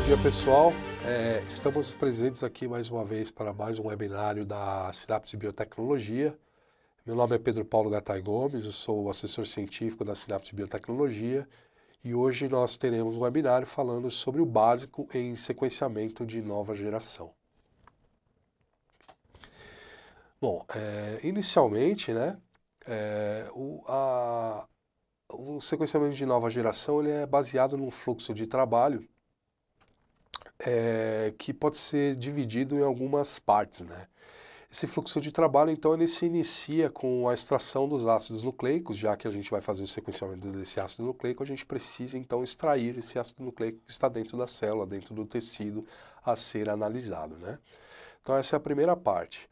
dia, pessoal. Estamos presentes aqui mais uma vez para mais um webinário da Sinapse Biotecnologia. Meu nome é Pedro Paulo Gattai Gomes, eu sou o assessor científico da Sinapse Biotecnologia e hoje nós teremos um webinário falando sobre o básico em sequenciamento de nova geração. Bom, inicialmente, né, o sequenciamento de nova geração ele é baseado num fluxo de trabalho que pode ser dividido em algumas partes, né? Esse fluxo de trabalho, então, ele se inicia com a extração dos ácidos nucleicos, já que a gente vai fazer o sequenciamento desse ácido nucleico, a gente precisa, então, extrair esse ácido nucleico que está dentro da célula, dentro do tecido, a ser analisado, né? Então, essa é a primeira parte.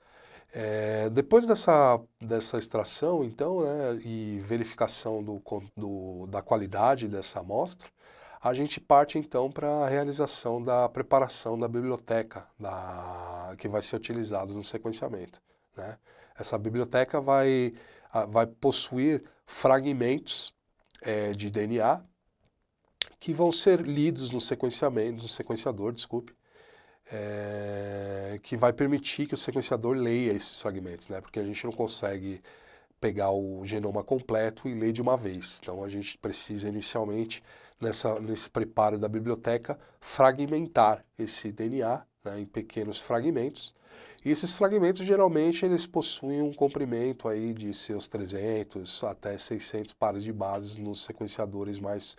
Depois dessa extração, então, né, e verificação da qualidade dessa amostra, a gente parte então para a realização da preparação da biblioteca que vai ser utilizado no sequenciamento, né? Essa biblioteca vai possuir fragmentos de DNA que vão ser lidos no sequenciador, desculpe, que vai permitir que o sequenciador leia esses fragmentos, né? Porque a gente não consegue pegar o genoma completo e ler de uma vez. Então a gente precisa inicialmente, nesse preparo da biblioteca, fragmentar esse DNA, né, em pequenos fragmentos. E esses fragmentos geralmente eles possuem um comprimento aí de seus 300 até 600 pares de bases nos sequenciadores mais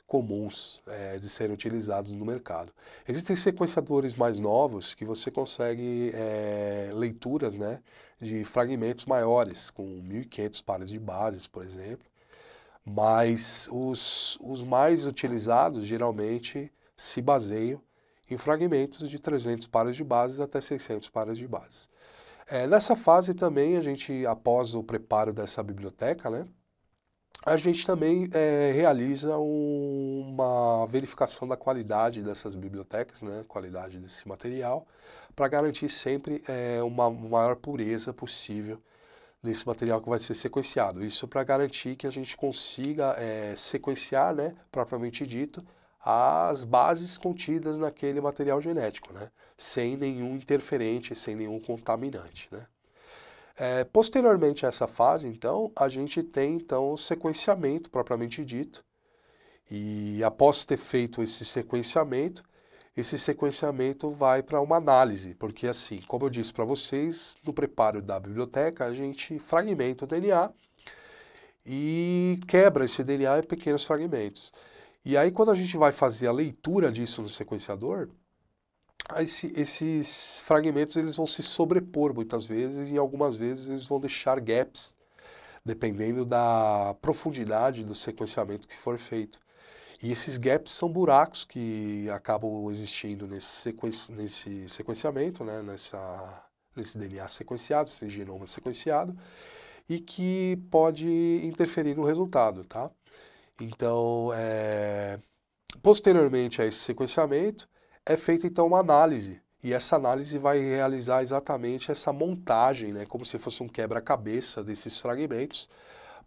comuns de serem utilizados no mercado. Existem sequenciadores mais novos que você consegue leituras, né, de fragmentos maiores, com 1.500 pares de bases, por exemplo, mas os mais utilizados geralmente se baseiam em fragmentos de 300 pares de bases até 600 pares de bases. Nessa fase também, a gente, após o preparo dessa biblioteca, né, a gente também realiza uma verificação da qualidade dessas bibliotecas, né, qualidade desse material, para garantir sempre uma maior pureza possível desse material que vai ser sequenciado. Isso para garantir que a gente consiga sequenciar, né, propriamente dito, as bases contidas naquele material genético, né, sem nenhum interferente, sem nenhum contaminante, né. Posteriormente a essa fase, então, a gente tem então o sequenciamento propriamente dito. E após ter feito esse sequenciamento vai para uma análise, porque assim, como eu disse para vocês, no preparo da biblioteca, a gente fragmenta o DNA e quebra esse DNA em pequenos fragmentos. E aí, quando a gente vai fazer a leitura disso no sequenciador, esses fragmentos eles vão se sobrepor muitas vezes e algumas vezes eles vão deixar gaps, dependendo da profundidade do sequenciamento que for feito. E esses gaps são buracos que acabam existindo nesse sequenciamento, né, nesse DNA sequenciado, nesse genoma sequenciado, e que pode interferir no resultado, tá? Então, posteriormente a esse sequenciamento, é feita então uma análise, e essa análise vai realizar exatamente essa montagem, né, como se fosse um quebra-cabeça desses fragmentos,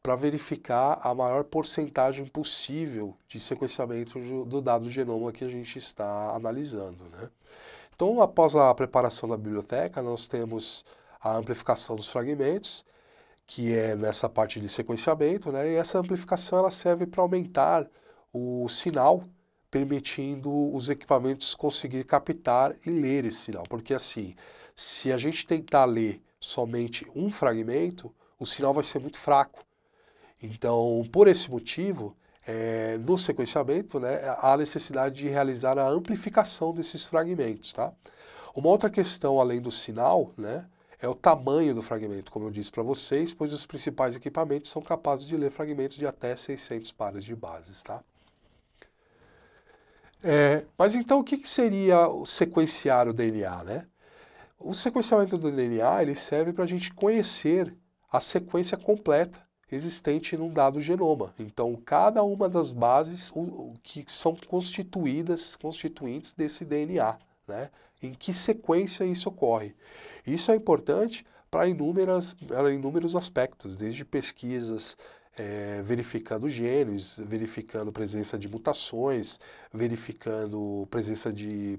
para verificar a maior porcentagem possível de sequenciamento do dado genoma que a gente está analisando, né. Então, após a preparação da biblioteca, nós temos a amplificação dos fragmentos, que é nessa parte de sequenciamento, né, e essa amplificação ela serve para aumentar o sinal, permitindo os equipamentos conseguir captar e ler esse sinal. Porque assim, se a gente tentar ler somente um fragmento, o sinal vai ser muito fraco. Então, por esse motivo, no sequenciamento, né, há necessidade de realizar a amplificação desses fragmentos, tá? Uma outra questão, além do sinal, né, é o tamanho do fragmento, como eu disse para vocês, pois os principais equipamentos são capazes de ler fragmentos de até 600 pares de bases, tá? Mas então o que seria o sequenciar o DNA, né? O sequenciamento do DNA ele serve para a gente conhecer a sequência completa existente num dado genoma. Então, cada uma das bases que são constituintes desse DNA, né? Em que sequência isso ocorre. Isso é importante para inúmeros aspectos, desde pesquisas verificando genes, verificando presença de mutações, verificando presença de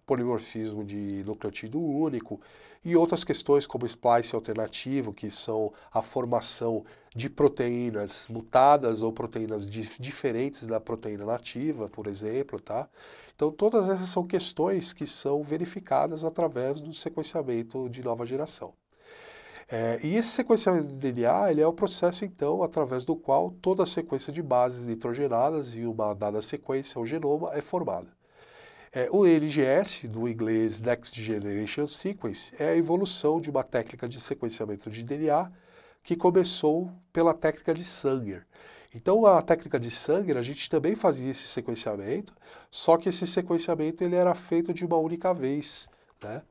polimorfismo de nucleotídeo único e outras questões como splice alternativo, que são a formação de proteínas mutadas ou proteínas diferentes da proteína nativa, por exemplo, tá? Então todas essas são questões que são verificadas através do sequenciamento de nova geração. E esse sequenciamento do DNA, ele é o processo, então, através do qual toda a sequência de bases nitrogenadas em uma dada sequência, o genoma, é formada. O NGS, do inglês Next Generation Sequence, é a evolução de uma técnica de sequenciamento de DNA que começou pela técnica de Sanger. Então, a técnica de Sanger, a gente também fazia esse sequenciamento, só que esse sequenciamento ele era feito de uma única vez, né?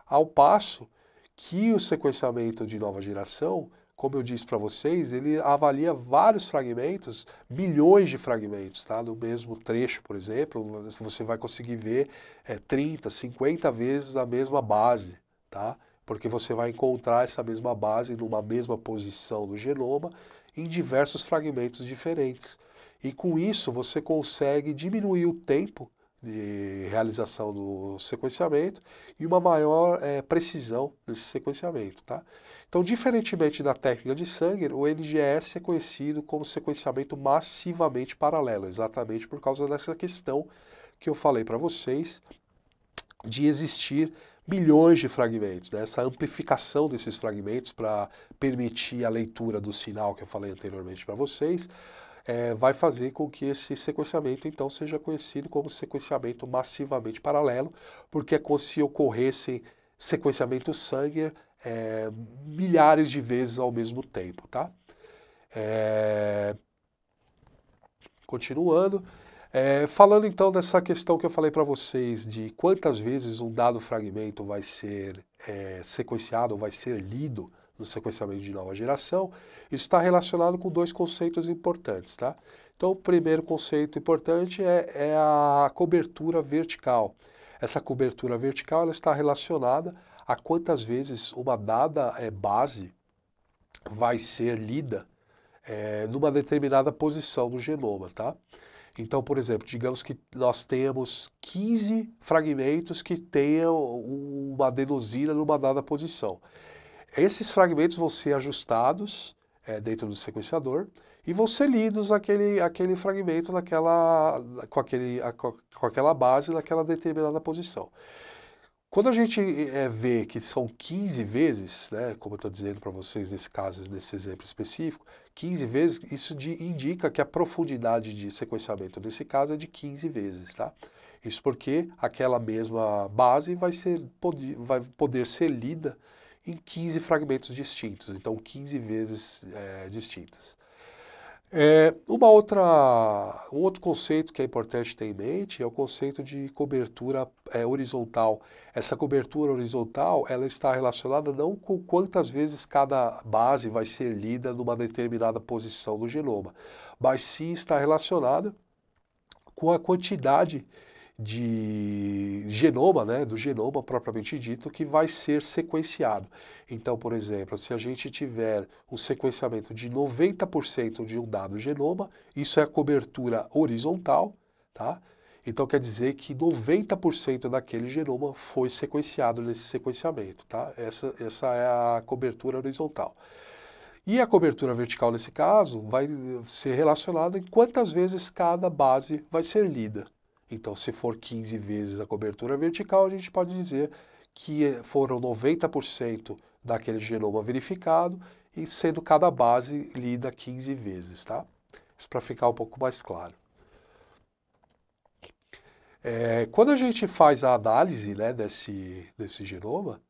Ao passo que o sequenciamento de nova geração, como eu disse para vocês, ele avalia vários fragmentos, milhões de fragmentos, tá? No mesmo trecho, por exemplo, você vai conseguir ver 30, 50 vezes a mesma base, tá? Porque você vai encontrar essa mesma base numa mesma posição no genoma em diversos fragmentos diferentes. E com isso você consegue diminuir o tempo de realização do sequenciamento e uma maior precisão desse sequenciamento, tá? Então, diferentemente da técnica de Sanger, o NGS é conhecido como sequenciamento massivamente paralelo, exatamente por causa dessa questão que eu falei para vocês de existir milhões de fragmentos, né? Essa amplificação desses fragmentos para permitir a leitura do sinal que eu falei anteriormente para vocês, vai fazer com que esse sequenciamento, então, seja conhecido como sequenciamento massivamente paralelo, porque é como se ocorressem sequenciamentos Sanger milhares de vezes ao mesmo tempo, tá? Continuando, falando então dessa questão que eu falei para vocês, de quantas vezes um dado fragmento vai ser sequenciado, ou vai ser lido no sequenciamento de nova geração, isso está relacionado com dois conceitos importantes, tá? Então, o primeiro conceito importante é a cobertura vertical. Essa cobertura vertical ela está relacionada a quantas vezes uma dada base vai ser lida numa determinada posição do genoma, tá? Então, por exemplo, digamos que nós temos 15 fragmentos que tenham uma adenosina numa dada posição. Esses fragmentos vão ser ajustados dentro do sequenciador e vão ser lidos aquele fragmento com aquela base naquela determinada posição. Quando a gente vê que são 15 vezes, né, como eu estou dizendo para vocês nesse caso, nesse exemplo específico, 15 vezes, isso indica que a profundidade de sequenciamento nesse caso é de 15 vezes, tá? Isso porque aquela mesma base vai poder ser lida em 15 fragmentos distintos, então 15 vezes distintas. Um outro conceito que é importante ter em mente é o conceito de cobertura horizontal. Essa cobertura horizontal ela está relacionada não com quantas vezes cada base vai ser lida numa determinada posição do genoma, mas sim está relacionada com a quantidade de genoma, né, do genoma propriamente dito, que vai ser sequenciado. Então, por exemplo, se a gente tiver um sequenciamento de 90% de um dado genoma, isso é a cobertura horizontal, tá? Então quer dizer que 90% daquele genoma foi sequenciado nesse sequenciamento, tá? Essa é a cobertura horizontal. E a cobertura vertical, nesse caso, vai ser relacionada em quantas vezes cada base vai ser lida. Então, se for 15 vezes a cobertura vertical, a gente pode dizer que foram 90% daquele genoma verificado e sendo cada base lida 15 vezes, tá? Isso para ficar um pouco mais claro. Quando a gente faz a análise, né, desse genoma,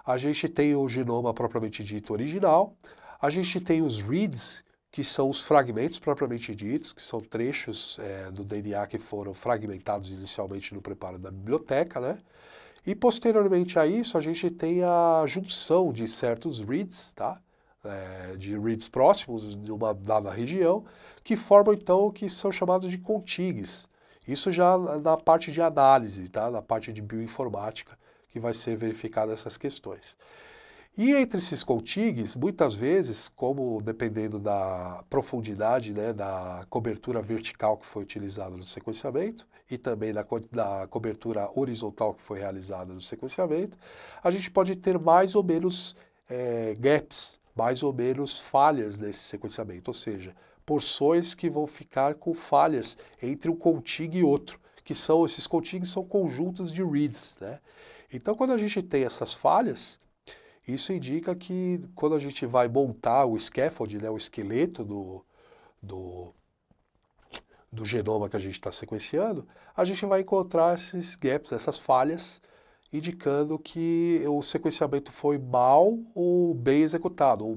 a gente tem o genoma propriamente dito original, a gente tem os reads, que são os fragmentos propriamente ditos, que são trechos do DNA que foram fragmentados inicialmente no preparo da biblioteca, né? E posteriormente a isso, a gente tem a junção de certos reads, tá? De reads próximos de uma dada região, que formam então o que são chamados de contigues. Isso já na parte de análise, tá? Na parte de bioinformática, que vai ser verificada essas questões. E entre esses contigues, muitas vezes, como dependendo da profundidade, né, da cobertura vertical que foi utilizada no sequenciamento e também da cobertura horizontal que foi realizada no sequenciamento, a gente pode ter mais ou menos gaps, mais ou menos falhas nesse sequenciamento, ou seja, porções que vão ficar com falhas entre um contigo e outro, que são, esses contigues são conjuntos de reads, né? Então, quando a gente tem essas falhas, isso indica que quando a gente vai montar o scaffold, né, o esqueleto do, do genoma que a gente está sequenciando, a gente vai encontrar esses gaps, essas falhas, indicando que o sequenciamento foi mal ou bem executado, ou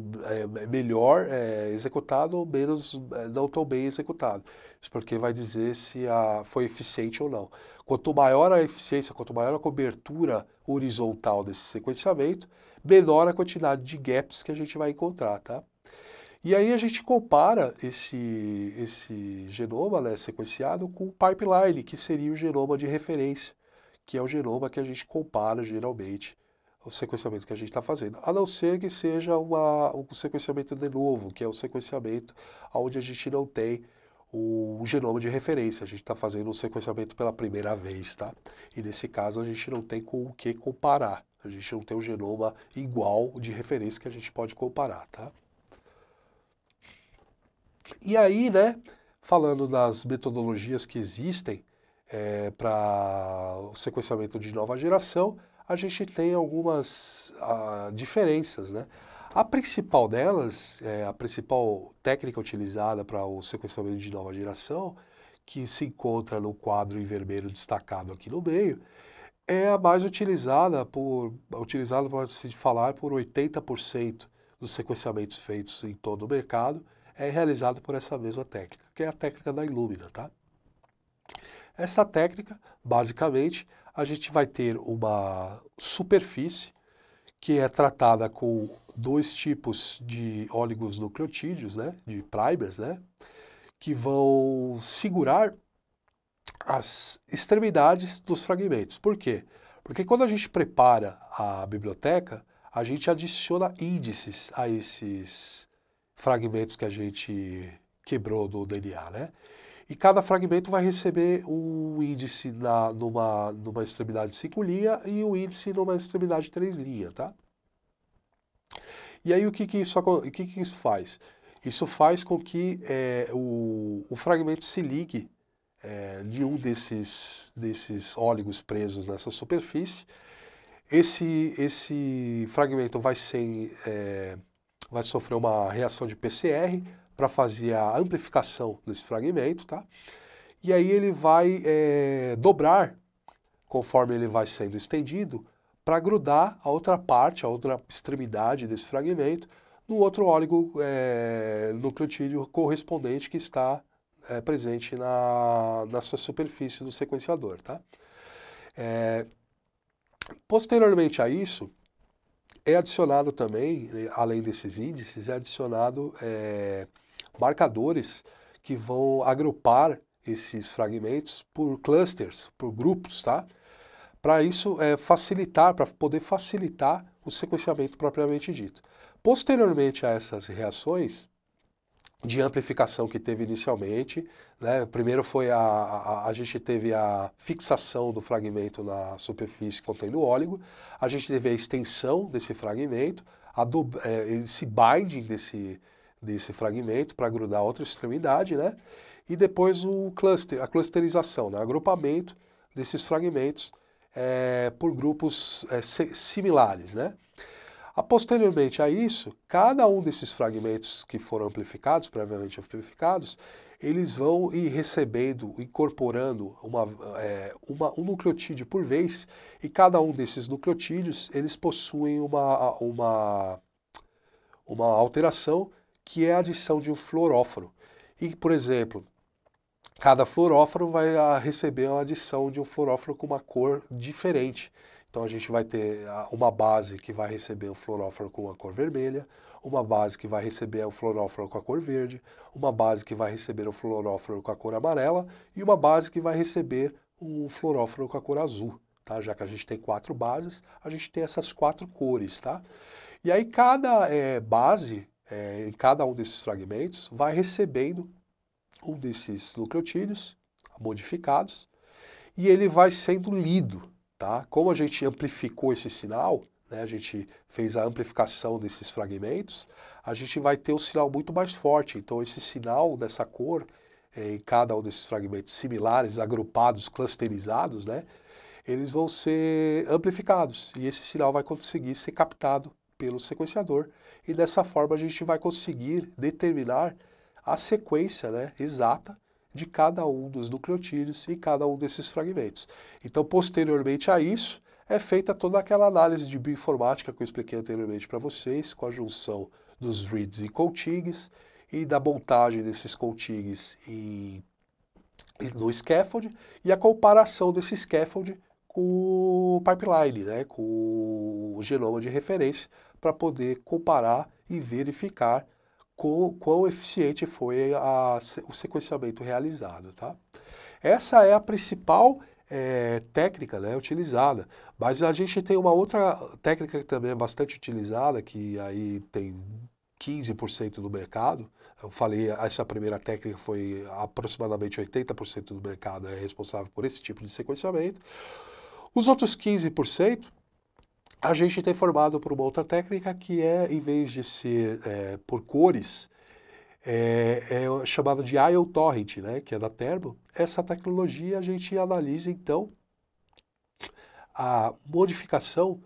melhor executado ou menos não tão bem executado. Isso porque vai dizer se foi eficiente ou não. Quanto maior a eficiência, quanto maior a cobertura horizontal desse sequenciamento, menor a quantidade de gaps que a gente vai encontrar, tá? E aí a gente compara esse genoma, né, sequenciado com o pipeline, que seria o genoma de referência, que é o genoma que a gente compara geralmente o sequenciamento que a gente está fazendo. A não ser que seja um sequenciamento de novo, que é o sequenciamento onde a gente não tem o genoma de referência. A gente está fazendo um sequenciamento pela primeira vez, tá? E nesse caso a gente não tem com o que comparar. A gente não tem um genoma igual de referência que a gente pode comparar, tá? E aí, né, falando das metodologias que existem para o sequenciamento de nova geração, a gente tem algumas diferenças, né? A principal delas, a principal técnica utilizada para o sequenciamento de nova geração, que se encontra no quadro em vermelho destacado aqui no meio, é a mais utilizada pode-se falar, por 80% dos sequenciamentos feitos em todo o mercado, é realizado por essa mesma técnica, que é a técnica da Illumina, tá? Essa técnica, basicamente, a gente vai ter uma superfície que é tratada com dois tipos de oligonucleotídeos, né, de primers, né, que vão segurar as extremidades dos fragmentos. Por quê? Porque quando a gente prepara a biblioteca, a gente adiciona índices a esses fragmentos que a gente quebrou do DNA, né? E cada fragmento vai receber um índice numa extremidade 5 linha e um índice numa extremidade 3 linha, tá? E aí o que isso faz? Isso faz com que o fragmento se ligue de um desses óligos presos nessa superfície. Esse fragmento vai sofrer uma reação de PCR para fazer a amplificação desse fragmento, tá? E aí ele vai dobrar conforme ele vai sendo estendido para grudar a outra parte, a outra extremidade desse fragmento no outro oligonucleotídeo correspondente que está presente na sua superfície do sequenciador, tá? Posteriormente a isso, é adicionado também, além desses índices, é adicionado marcadores que vão agrupar esses fragmentos por clusters, por grupos, tá? Para isso facilitar, para poder facilitar o sequenciamento propriamente dito. Posteriormente a essas reações de amplificação que teve inicialmente, né? Primeiro foi a gente teve a fixação do fragmento na superfície contendo o óligo, a gente teve a extensão desse fragmento, esse binding desse fragmento para grudar a outra extremidade, né? E depois a clusterização, né? Agrupamento desses fragmentos por grupos similares, né? Posteriormente a isso, cada um desses fragmentos que foram amplificados, previamente amplificados, eles vão ir recebendo, incorporando um nucleotídeo por vez, e cada um desses nucleotídeos, eles possuem uma alteração que é a adição de um fluoróforo. E, por exemplo, cada fluoróforo vai receber uma adição de um fluoróforo com uma cor diferente. Então a gente vai ter uma base que vai receber um fluoróforo com a cor vermelha, uma base que vai receber o fluoróforo com a cor verde, uma base que vai receber o fluoróforo com a cor amarela e uma base que vai receber o fluoróforo com a cor azul, tá? Já que a gente tem 4 bases, a gente tem essas 4 cores, tá? E aí cada base, em cada um desses fragmentos, vai recebendo um desses nucleotídeos modificados e ele vai sendo lido, tá? Como a gente amplificou esse sinal, né, a gente fez a amplificação desses fragmentos, a gente vai ter um sinal muito mais forte. Então esse sinal dessa cor, em cada um desses fragmentos similares, agrupados, clusterizados, né, eles vão ser amplificados e esse sinal vai conseguir ser captado pelo sequenciador e dessa forma a gente vai conseguir determinar a sequência, né, exata de cada um dos nucleotídeos e cada um desses fragmentos. Então, posteriormente a isso, é feita toda aquela análise de bioinformática que eu expliquei anteriormente para vocês, com a junção dos reads e coutings e da montagem desses coutings no scaffold e a comparação desse scaffold com o pipeline, né, com o genoma de referência, para poder comparar e verificar quão eficiente foi o sequenciamento realizado, tá? Essa é a principal técnica, né, utilizada, mas a gente tem uma outra técnica que também é bastante utilizada, que aí tem 15% do mercado. Eu falei, essa primeira técnica foi aproximadamente 80% do mercado é responsável por esse tipo de sequenciamento. Os outros 15%, a gente tem formado por uma outra técnica que em vez de ser por cores, é chamada de IO-Torrent, né, que é da Thermo. Essa tecnologia a gente analisa, então, a modificação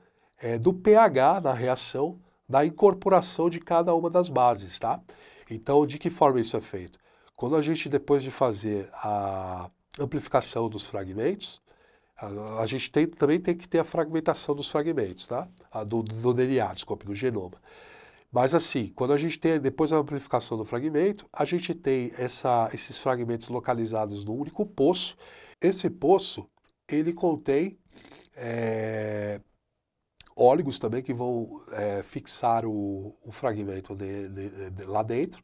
do pH na reação, da incorporação de cada uma das bases, tá? Então, de que forma isso é feito? Quando a gente, depois de fazer a amplificação dos fragmentos, a gente também tem que ter a fragmentação dos fragmentos, tá? Do DNA, desculpe, do genoma. Mas assim, quando a gente tem, depois da amplificação do fragmento, a gente tem esses fragmentos localizados no único poço. Esse poço, ele contém óligos também que vão fixar o fragmento lá dentro.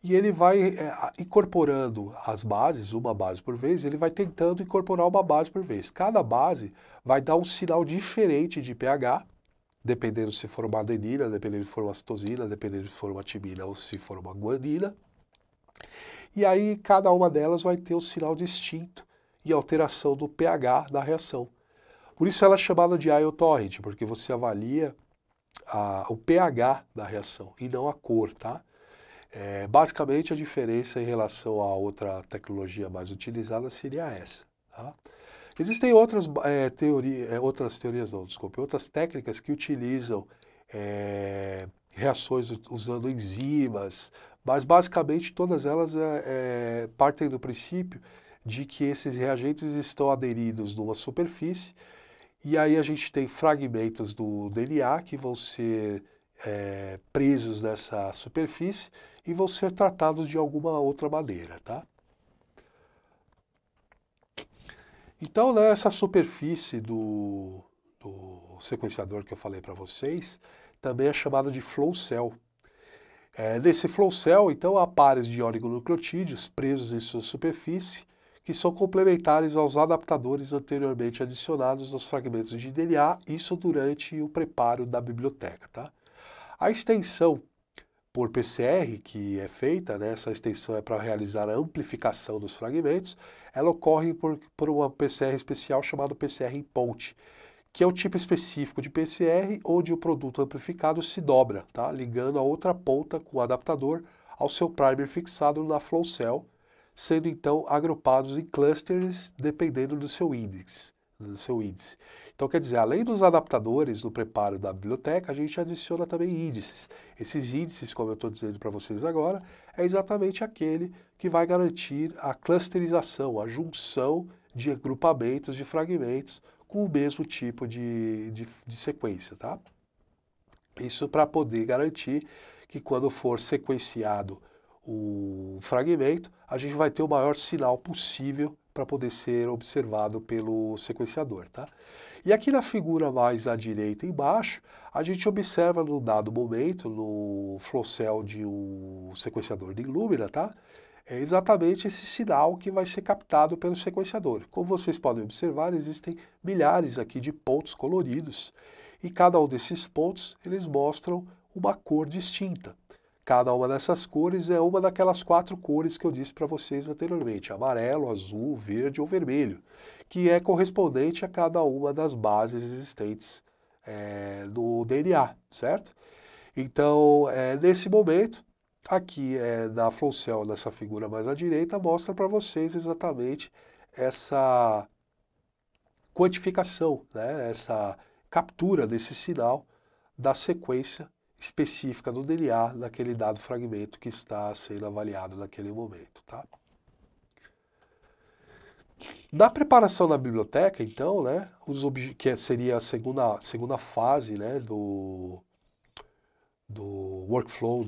E ele vai incorporando as bases, uma base por vez, ele vai tentando incorporar uma base por vez. Cada base vai dar um sinal diferente de pH, dependendo se for uma adenina, dependendo se for uma citosina, dependendo se for uma timina ou se for uma guanina. E aí cada uma delas vai ter um sinal distinto e alteração do pH da reação. Por isso ela é chamada de IO-Torrent, porque você avalia o pH da reação e não a cor, tá? Basicamente a diferença em relação a outra tecnologia mais utilizada seria essa, tá? Existem outras outras técnicas que utilizam reações usando enzimas, mas basicamente todas elas partem do princípio de que esses reagentes estão aderidos numa superfície e aí a gente tem fragmentos do DNA que vão ser presos nessa superfície e vão ser tratados de alguma outra maneira, tá? Então, nessa superfície do sequenciador que eu falei para vocês, também é chamada de flow cell. Nesse flow cell, então, há pares de oligonucleotídeos presos em sua superfície, que são complementares aos adaptadores anteriormente adicionados nos fragmentos de DNA, isso durante o preparo da biblioteca, tá? A extensão por PCR, que é feita, né, essa extensão é para realizar a amplificação dos fragmentos, ela ocorre por uma PCR especial chamada PCR em ponte, que é o tipo específico de PCR onde o produto amplificado se dobra, tá, ligando a outra ponta com o adaptador ao seu primer fixado na flow cell, sendo então agrupados em clusters dependendo do seu índice. Então, quer dizer, além dos adaptadores no preparo da biblioteca, a gente adiciona também índices. Esses índices, como eu estou dizendo para vocês agora, é exatamente aquele que vai garantir a clusterização, a junção de agrupamentos de fragmentos com o mesmo tipo de sequência, tá? Isso para poder garantir que quando for sequenciado o fragmento, a gente vai ter o maior sinal possível para poder ser observado pelo sequenciador, tá? E aqui na figura mais à direita embaixo, a gente observa num dado momento, no flow cell de um sequenciador de Illumina, tá? É exatamente esse sinal que vai ser captado pelo sequenciador. Como vocês podem observar, existem milhares aqui de pontos coloridos. e cada um desses pontos eles mostram uma cor distinta. Cada uma dessas cores é uma daquelas 4 cores que eu disse para vocês anteriormente, amarelo, azul, verde ou vermelho, que é correspondente a cada uma das bases existentes no DNA, certo? Então, nesse momento, aqui na Flow Cell, nessa figura mais à direita, mostra para vocês exatamente essa quantificação, né? Essa captura desse sinal da sequência específica do DNA daquele dado fragmento que está sendo avaliado naquele momento, tá? Na preparação da biblioteca, então, né, que seria a segunda fase, né, do workflow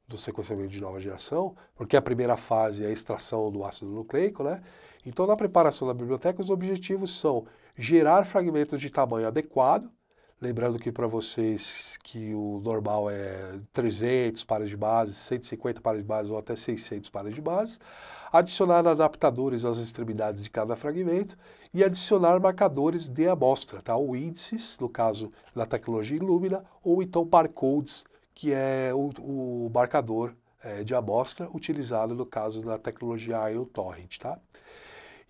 do sequenciamento de nova geração, porque a primeira fase é a extração do ácido nucleico, né? Então, na preparação da biblioteca, os objetivos são gerar fragmentos de tamanho adequado, lembrando que para vocês que o normal é 300 pares de bases, 150 pares de bases ou até 600 pares de bases, adicionar adaptadores às extremidades de cada fragmento e adicionar marcadores de amostra, tá? Ou índices, no caso da tecnologia Illumina, ou então barcodes, que é o marcador de amostra utilizado no caso da tecnologia IOTorrent, tá?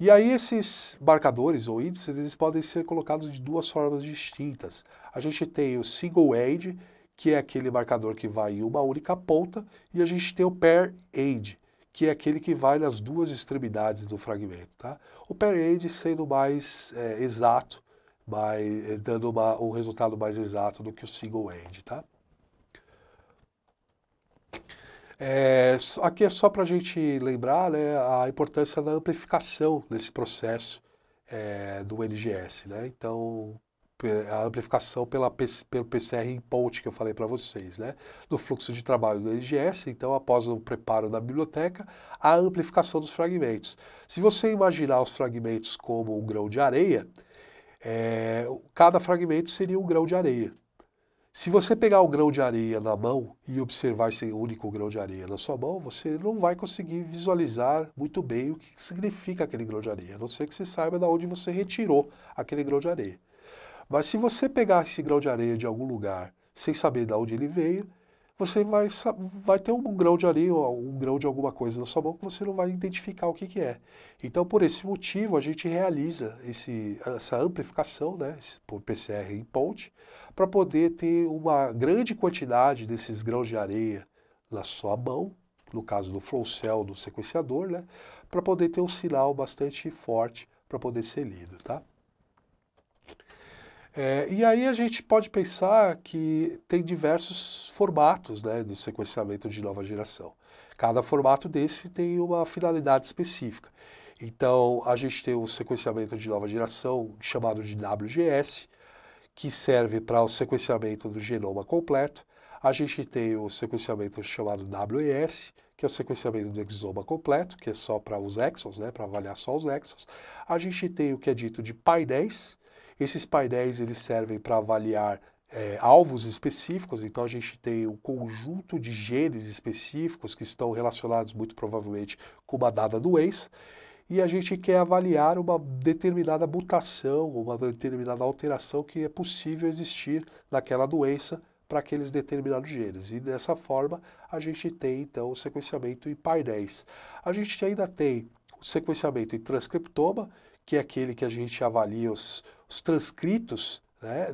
E aí esses marcadores ou índices, eles podem ser colocados de 2 formas distintas. A gente tem o single edge, que é aquele marcador que vai em uma única ponta, e a gente tem o pair edge, que é aquele que vai nas 2 extremidades do fragmento, tá? O pair edge sendo mais exato, dando um resultado mais exato do que o single edge, tá? Aqui é só para a gente lembrar, né, a importância da amplificação desse processo do NGS, né? Então, a amplificação pelo PCR input que eu falei para vocês, né? No fluxo de trabalho do NGS, então, após o preparo da biblioteca, a amplificação dos fragmentos. Se você imaginar os fragmentos como um grão de areia, cada fragmento seria um grão de areia. Se você pegar o grão de areia na mão e observar esse único grão de areia na sua mão, você não vai conseguir visualizar muito bem o que significa aquele grão de areia, a não ser que você saiba de onde você retirou aquele grão de areia. Mas se você pegar esse grão de areia de algum lugar, sem saber de onde ele veio, você vai ter um grão de areia ou um grão de alguma coisa na sua mão que você não vai identificar o que é. Então, por esse motivo, a gente realiza essa amplificação, né, por PCR input, para poder ter uma grande quantidade desses grãos de areia na sua mão, no caso do flow cell do sequenciador, né, para poder ter um sinal bastante forte para poder ser lido, tá? E aí a gente pode pensar que tem diversos formatos, né, do sequenciamento de nova geração. Cada formato desse tem uma finalidade específica. Então, a gente tem o sequenciamento de nova geração, chamado de WGS, que serve para o sequenciamento do genoma completo. A gente tem o sequenciamento chamado WES, que é o sequenciamento do exoma completo, que é só para os exons, né, para avaliar só os exons. A gente tem o que é dito de painéis. Esses painéis eles servem para avaliar alvos específicos, então a gente tem um conjunto de genes específicos que estão relacionados muito provavelmente com uma dada doença, e a gente quer avaliar uma determinada mutação, uma determinada alteração que é possível existir naquela doença para aqueles determinados genes. E dessa forma a gente tem então o sequenciamento em painéis. A gente ainda tem o sequenciamento em transcriptoma, que é aquele que a gente avalia os transcritos, né,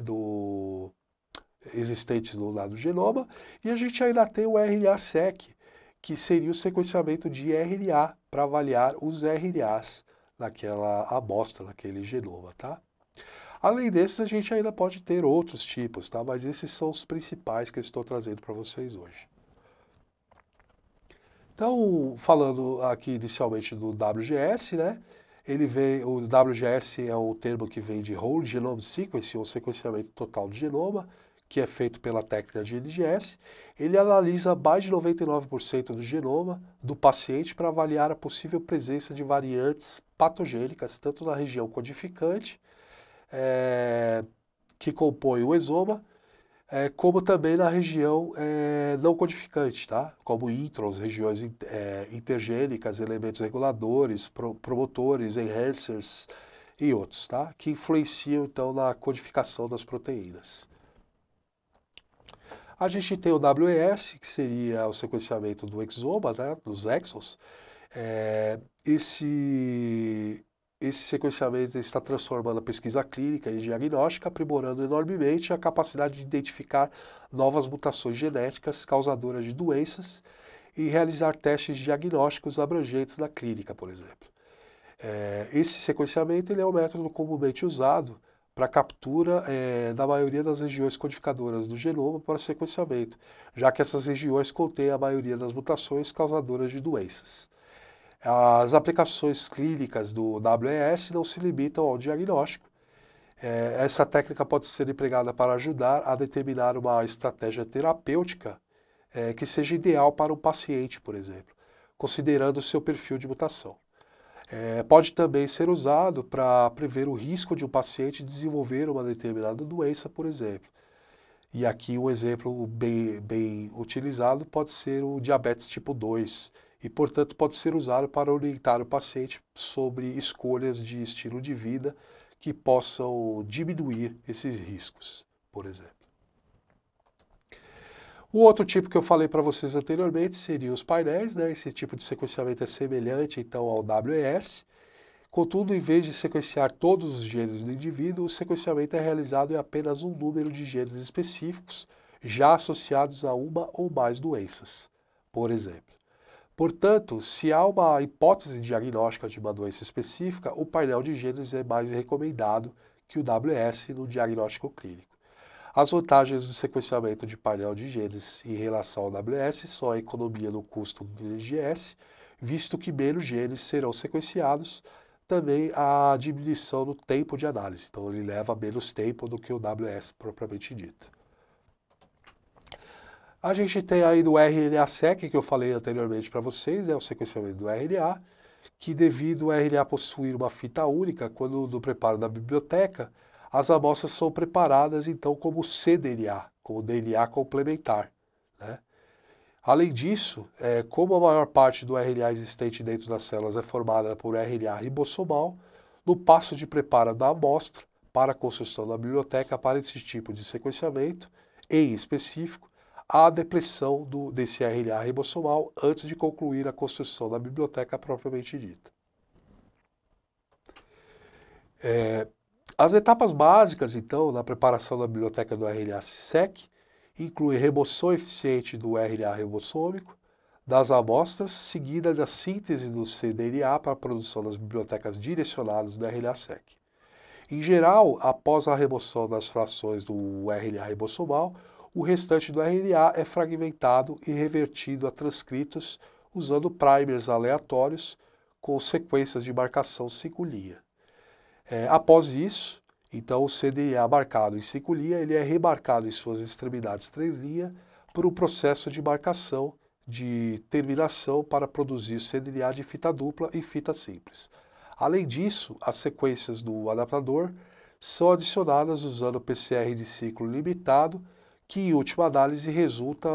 existentes no lado do genoma, e a gente ainda tem o RNA-seq, que seria o sequenciamento de RNA para avaliar os RNAs naquela amostra, naquele genoma, tá? Além desses, a gente ainda pode ter outros tipos, tá? Mas esses são os principais que eu estou trazendo para vocês hoje. Então, falando aqui inicialmente do WGS, né? O WGS é o termo que vem de Whole Genome Sequencing, ou sequenciamento total do genoma, que é feito pela técnica de NGS. Ele analisa mais de 99% do genoma do paciente para avaliar a possível presença de variantes patogênicas, tanto na região codificante, que compõe o exoma, como também na região não codificante, tá? Como introns, regiões intergênicas, elementos reguladores, promotores, enhancers e outros, tá? Que influenciam então na codificação das proteínas. A gente tem o WES, que seria o sequenciamento do exoma, né, dos exons. Esse sequenciamento está transformando a pesquisa clínica e diagnóstica, aprimorando enormemente a capacidade de identificar novas mutações genéticas causadoras de doenças e realizar testes diagnósticos abrangentes na clínica, por exemplo. Esse sequenciamento ele é um método comumente usado para captura da maioria das regiões codificadoras do genoma para sequenciamento, já que essas regiões contêm a maioria das mutações causadoras de doenças. As aplicações clínicas do WES não se limitam ao diagnóstico. Essa técnica pode ser empregada para ajudar a determinar uma estratégia terapêutica que seja ideal para um paciente, por exemplo, considerando o seu perfil de mutação. Pode também ser usado para prever o risco de um paciente desenvolver uma determinada doença, por exemplo. E aqui um exemplo bem utilizado pode ser o diabetes tipo 2, e portanto pode ser usado para orientar o paciente sobre escolhas de estilo de vida que possam diminuir esses riscos, por exemplo. O outro tipo que eu falei para vocês anteriormente seria os painéis, né? Esse tipo de sequenciamento é semelhante então ao WES. Contudo, em vez de sequenciar todos os genes do indivíduo, o sequenciamento é realizado em apenas um número de genes específicos, já associados a uma ou mais doenças, por exemplo. Portanto, se há uma hipótese diagnóstica de uma doença específica, o painel de genes é mais recomendado que o WES no diagnóstico clínico. As vantagens do sequenciamento de painel de genes em relação ao WES são a economia no custo do NGS, visto que menos genes serão sequenciados, também a diminuição no tempo de análise. Então, ele leva menos tempo do que o WES propriamente dito. A gente tem aí do RNA-seq, que eu falei anteriormente para vocês, o sequenciamento do RNA, que devido ao RNA possuir uma fita única, quando no preparo da biblioteca, as amostras são preparadas então como cDNA, como DNA complementar, né? Além disso, como a maior parte do RNA existente dentro das células é formada por RNA ribossomal, no passo de preparo da amostra para a construção da biblioteca para esse tipo de sequenciamento, em específico, há a depressão desse RNA ribossomal antes de concluir a construção da biblioteca propriamente dita. As etapas básicas, então, na preparação da biblioteca do RNA-seq incluem remoção eficiente do RNA ribossômico das amostras, seguida da síntese do cDNA para a produção das bibliotecas direcionadas do RNA-seq. Em geral, após a remoção das frações do RNA ribossomal, o restante do RNA é fragmentado e revertido a transcritos usando primers aleatórios com sequências de marcação 5'. Após isso, então o cDNA marcado em 5', ele é remarcado em suas extremidades 3' por um processo de marcação de terminação para produzir cDNA de fita dupla e fita simples. Além disso, as sequências do adaptador são adicionadas usando o PCR de ciclo limitado, que em última análise resulta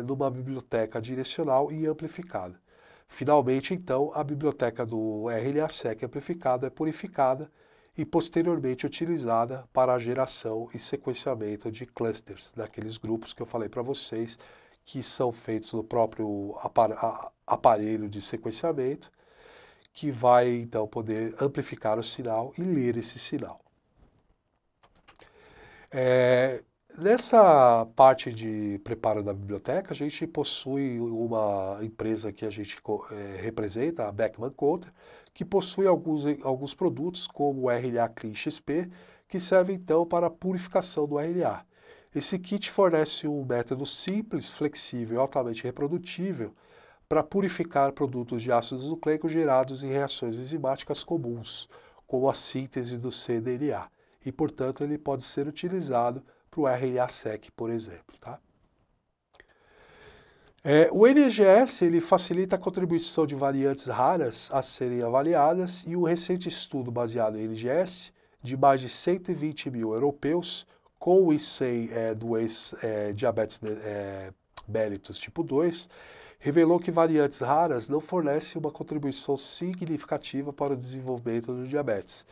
numa biblioteca direcional e amplificada. Finalmente, então, a biblioteca do RNA-seq amplificado é purificada e posteriormente utilizada para a geração e sequenciamento de clusters, daqueles grupos que eu falei para vocês, que são feitos no próprio aparelho de sequenciamento, que vai então poder amplificar o sinal e ler esse sinal. Nessa parte de preparo da biblioteca, a gente possui uma empresa que a gente representa, a Beckman Coulter, que possui alguns produtos, como o RNA Clean XP, que serve então para a purificação do RNA. Esse kit fornece um método simples, flexível e altamente reprodutível para purificar produtos de ácidos nucleicos gerados em reações enzimáticas comuns, como a síntese do cDNA. E, portanto, ele pode ser utilizado para o RNA-seq, por exemplo. Tá? O NGS ele facilita a contribuição de variantes raras a serem avaliadas e um recente estudo baseado em NGS de mais de 120 mil europeus com e sem diabetes mellitus tipo 2 revelou que variantes raras não fornecem uma contribuição significativa para o desenvolvimento do diabetes.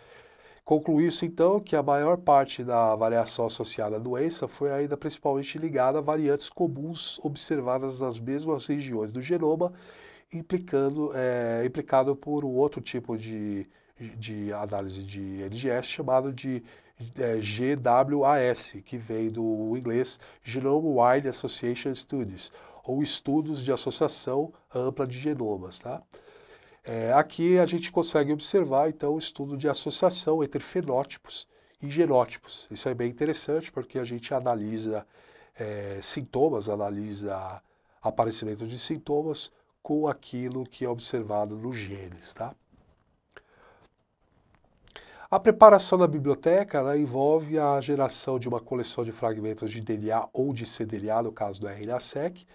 Concluiu-se então que a maior parte da variação associada à doença foi ainda principalmente ligada a variantes comuns observadas nas mesmas regiões do genoma, implicado por um outro tipo de análise de NGS chamado de GWAS, que vem do inglês Genome-Wide Association Studies, ou estudos de associação ampla de genomas, tá? Aqui a gente consegue observar, então, o estudo de associação entre fenótipos e genótipos. Isso é bem interessante porque a gente analisa sintomas, analisa aparecimento de sintomas com aquilo que é observado nos genes, tá? A preparação da biblioteca ela envolve a geração de uma coleção de fragmentos de DNA ou de cDNA, no caso do RNA-seq,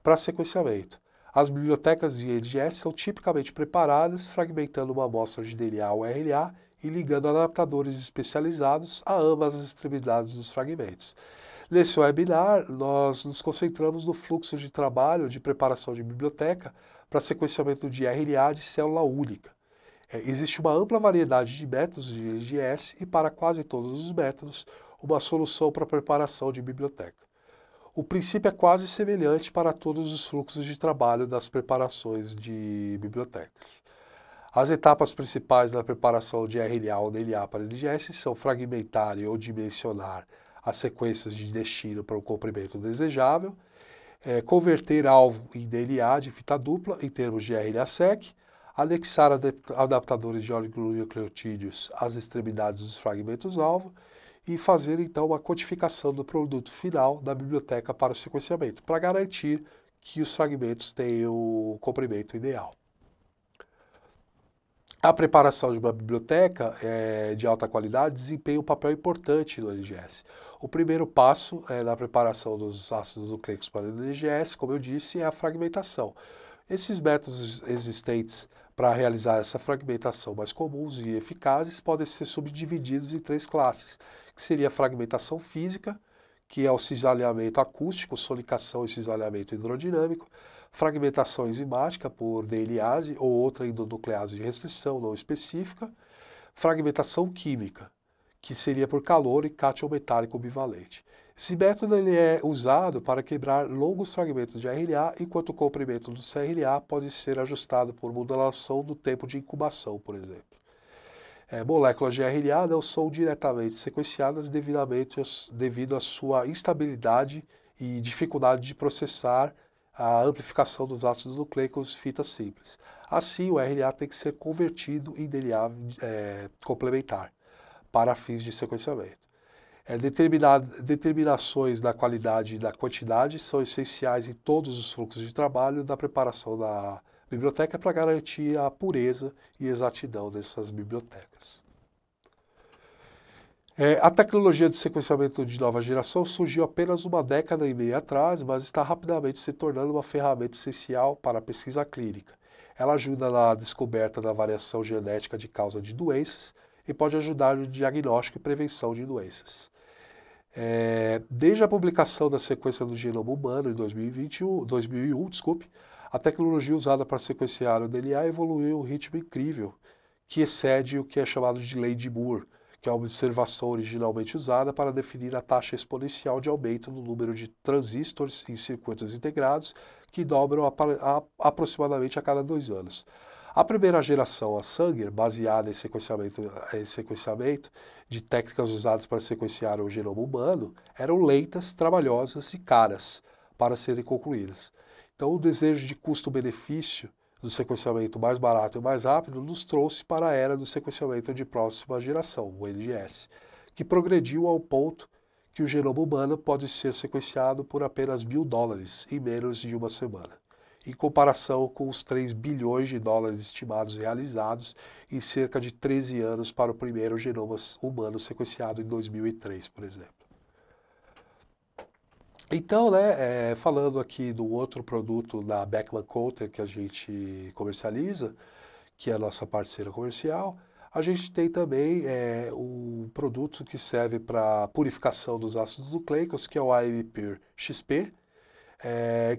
para sequenciamento. As bibliotecas de NGS são tipicamente preparadas fragmentando uma amostra de DNA ou RNA e ligando adaptadores especializados a ambas as extremidades dos fragmentos. Nesse webinar, nós nos concentramos no fluxo de trabalho de preparação de biblioteca para sequenciamento de RNA de célula única. Existe uma ampla variedade de métodos de NGS e, para quase todos os métodos, uma solução para a preparação de biblioteca. O princípio é quase semelhante para todos os fluxos de trabalho das preparações de bibliotecas. As etapas principais da preparação de RNA ou DNA para NGS são fragmentar ou dimensionar as sequências de destino para o comprimento desejável, converter alvo em DNA de fita dupla em termos de RNA-seq, anexar adaptadores de oligonucleotídeos às extremidades dos fragmentos-alvo e fazer, então, uma codificação do produto final da biblioteca para o sequenciamento, para garantir que os fragmentos tenham o comprimento ideal. A preparação de uma biblioteca de alta qualidade desempenha um papel importante no NGS. O primeiro passo na preparação dos ácidos nucleicos para o NGS, como eu disse, é a fragmentação. Esses métodos existentes para realizar essa fragmentação mais comuns e eficazes podem ser subdivididos em 3 classes, que seria a fragmentação física, que é o cisalhamento acústico, sonicação e cisalhamento hidrodinâmico, fragmentação enzimática por DNase ou outra endonuclease de restrição não específica, fragmentação química, que seria por calor e cátion metálico bivalente. Esse método ele é usado para quebrar longos fragmentos de RNA, enquanto o comprimento do cRNA pode ser ajustado por modulação do tempo de incubação, por exemplo. Moléculas de RNA não são diretamente sequenciadas devido à sua instabilidade e dificuldade de processar a amplificação dos ácidos nucleicos fita simples. Assim, o RNA tem que ser convertido em DNA complementar para fins de sequenciamento. Determinações da qualidade e da quantidade são essenciais em todos os fluxos de trabalho da preparação da biblioteca para garantir a pureza e exatidão dessas bibliotecas. A tecnologia de sequenciamento de nova geração surgiu apenas uma década e meia atrás, mas está rapidamente se tornando uma ferramenta essencial para a pesquisa clínica. Ela ajuda na descoberta da variação genética de causa de doenças e pode ajudar no diagnóstico e prevenção de doenças. Desde a publicação da sequência do genoma humano em 2001, a tecnologia usada para sequenciar o DNA evoluiu em um ritmo incrível, que excede o que é chamado de lei de Moore, que é a observação originalmente usada para definir a taxa exponencial de aumento no número de transistores em circuitos integrados, que dobram aproximadamente a cada 2 anos. A primeira geração, a Sanger, baseada em sequenciamento de técnicas usadas para sequenciar o genoma humano, eram lentas, trabalhosas e caras para serem concluídas. Então, o desejo de custo-benefício do sequenciamento mais barato e mais rápido nos trouxe para a era do sequenciamento de próxima geração, o NGS, que progrediu ao ponto que o genoma humano pode ser sequenciado por apenas $1.000 em menos de uma semana, em comparação com os 3 bilhões de dólares estimados realizados em cerca de 13 anos para o primeiro genoma humano sequenciado em 2003, por exemplo. Então, falando aqui do outro produto da Beckman Coulter que a gente comercializa, que é a nossa parceira comercial, a gente tem também um produto que serve para purificação dos ácidos nucleicos, que é o AMPure XP,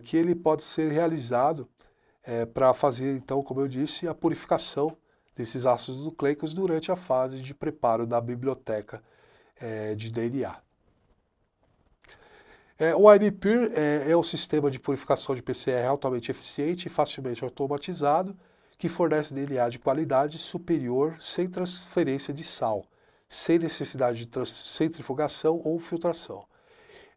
que ele pode ser realizado para fazer, então, como eu disse, a purificação desses ácidos nucleicos durante a fase de preparo da biblioteca de DNA. O IBPure é um sistema de purificação de PCR altamente eficiente e facilmente automatizado, que fornece DNA de qualidade superior sem transferência de sal, sem necessidade de centrifugação ou filtração.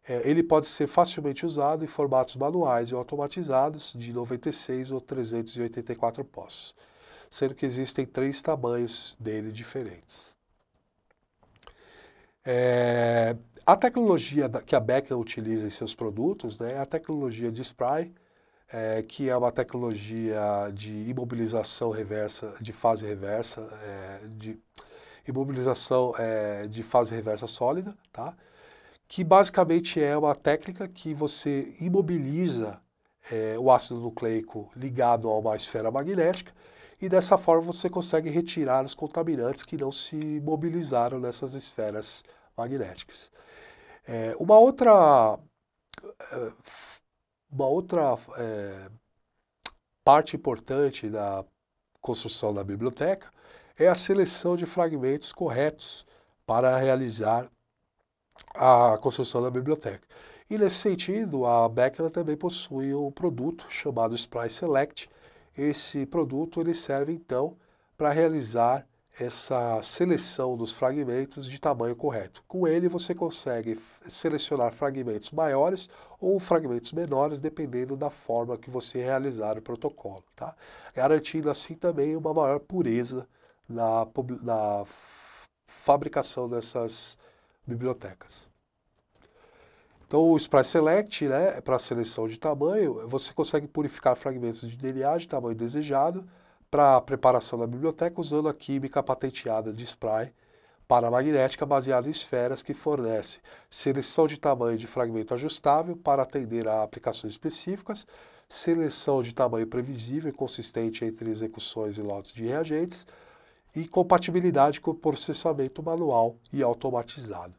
Ele pode ser facilmente usado em formatos manuais ou automatizados de 96 ou 384 poços, sendo que existem 3 tamanhos dele diferentes. A tecnologia que a Beckman utiliza em seus produtos, né, é a tecnologia de spray, que é uma tecnologia de imobilização reversa, de fase reversa, de fase reversa sólida, tá? Que basicamente é uma técnica que você imobiliza o ácido nucleico ligado a uma esfera magnética e dessa forma você consegue retirar os contaminantes que não se mobilizaram nessas esferas magnéticas. Uma outra parte importante da construção da biblioteca é a seleção de fragmentos corretos para realizar a construção da biblioteca. E nesse sentido, a Beckman também possui um produto chamado Spray Select. Esse produto ele serve então para realizar essa seleção dos fragmentos de tamanho correto. Com ele você consegue selecionar fragmentos maiores ou fragmentos menores, dependendo da forma que você realizar o protocolo, tá? Garantindo assim também uma maior pureza na fabricação dessas bibliotecas. Então o Spray Select, né, para seleção de tamanho, você consegue purificar fragmentos de DNA de tamanho desejado para a preparação da biblioteca usando a química patenteada de spray paramagnética baseada em esferas que fornece seleção de tamanho de fragmento ajustável para atender a aplicações específicas, seleção de tamanho previsível e consistente entre execuções e lotes de reagentes e compatibilidade com o processamento manual e automatizado.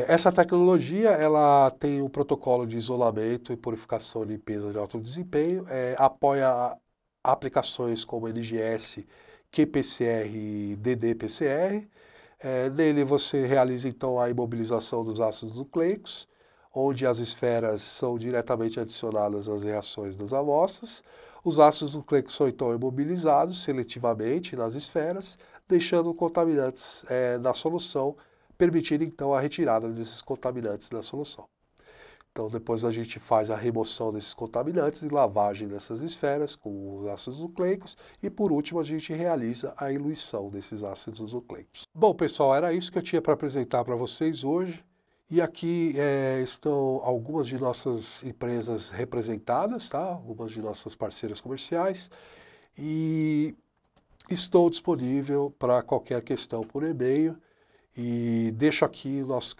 Essa tecnologia ela tem um protocolo de isolamento e purificação e limpeza de alto desempenho, apoia aplicações como NGS, qPCR e ddPCR. Nele você realiza então a imobilização dos ácidos nucleicos, onde as esferas são diretamente adicionadas às reações das amostras. Os ácidos nucleicos são então imobilizados seletivamente nas esferas, deixando contaminantes na solução, permitindo então a retirada desses contaminantes da solução. Então depois a gente faz a remoção desses contaminantes e lavagem dessas esferas com os ácidos nucleicos e por último a gente realiza a eluição desses ácidos nucleicos. Bom pessoal, era isso que eu tinha para apresentar para vocês hoje e aqui estão algumas de nossas empresas representadas, tá? Algumas de nossas parceiras comerciais e estou disponível para qualquer questão por e-mail. E deixo aqui nossos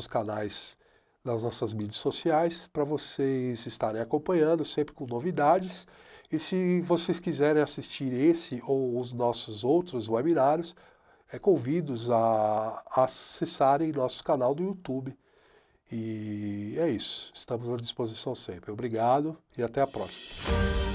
canais nas nossas mídias sociais para vocês estarem acompanhando sempre com novidades. E se vocês quiserem assistir esse ou os nossos outros webinários, convido-os a acessarem nosso canal do YouTube. E é isso, estamos à disposição sempre. Obrigado e até a próxima.